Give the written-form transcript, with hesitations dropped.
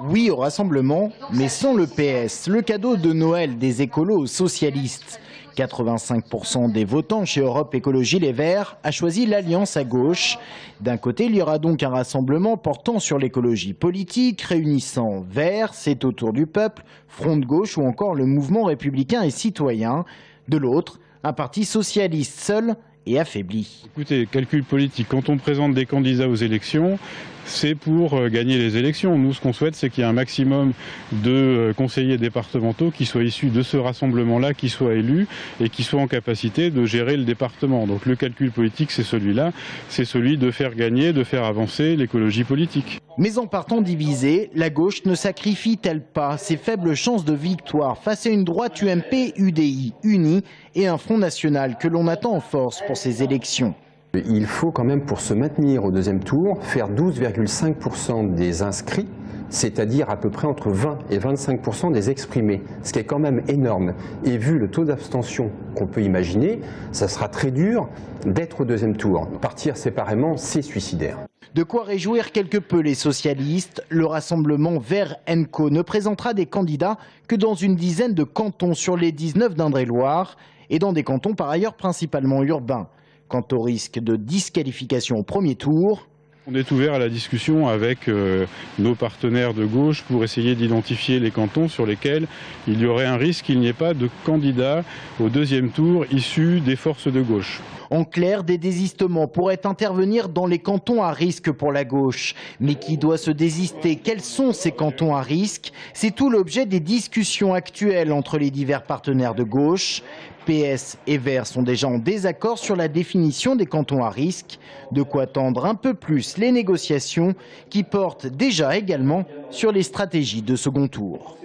Oui au rassemblement, mais sans le PS, le cadeau de Noël des écolos aux socialistes. 85% des votants chez Europe Écologie Les Verts a choisi l'alliance à gauche. D'un côté, il y aura donc un rassemblement portant sur l'écologie politique, réunissant Verts, C'est au tour du peuple, Front de gauche ou encore le mouvement républicain et citoyen. De l'autre, un parti socialiste seul et affaibli. Écoutez, calcul politique, quand on présente des candidats aux élections, c'est pour gagner les élections. Nous, ce qu'on souhaite, c'est qu'il y ait un maximum de conseillers départementaux qui soient issus de ce rassemblement-là, qui soient élus et qui soient en capacité de gérer le département. Donc le calcul politique, c'est celui-là, c'est celui de faire gagner, de faire avancer l'écologie politique. Mais en partant divisée, la gauche ne sacrifie-t-elle pas ses faibles chances de victoire face à une droite UMP-UDI unie et un Front national que l'on attend en force pour ces élections? Il faut quand même, pour se maintenir au deuxième tour, faire 12,5% des inscrits, c'est-à-dire à peu près entre 20 et 25% des exprimés, ce qui est quand même énorme. Et vu le taux d'abstention qu'on peut imaginer, ça sera très dur d'être au deuxième tour. Partir séparément, c'est suicidaire. De quoi réjouir quelque peu les socialistes. Le rassemblement Verts-NCO ne présentera des candidats que dans une dizaine de cantons sur les 19 d'Indre-et-Loire et dans des cantons par ailleurs principalement urbains. Quant au risque de disqualification au premier tour, on est ouvert à la discussion avec nos partenaires de gauche pour essayer d'identifier les cantons sur lesquels il y aurait un risque qu'il n'y ait pas de candidats au deuxième tour issus des forces de gauche. En clair, des désistements pourraient intervenir dans les cantons à risque pour la gauche. Mais qui doit se désister? Quels sont ces cantons à risque? C'est tout l'objet des discussions actuelles entre les divers partenaires de gauche. PS et Verts sont déjà en désaccord sur la définition des cantons à risque. De quoi tendre un peu plus les négociations qui portent déjà également sur les stratégies de second tour.